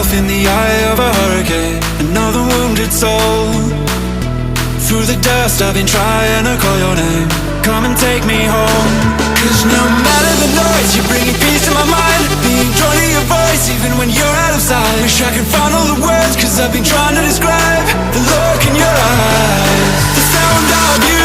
myself in the eye of a hurricane, another wounded soul. Through the dust I've been trying to call your name. Come and take me home. Cause no matter the noise, you're bringing peace to my mind. Being drawn to your voice even when you're out of sight. Wish I could find all the words, cause I've been trying to describe the look in your eyes, the sound of you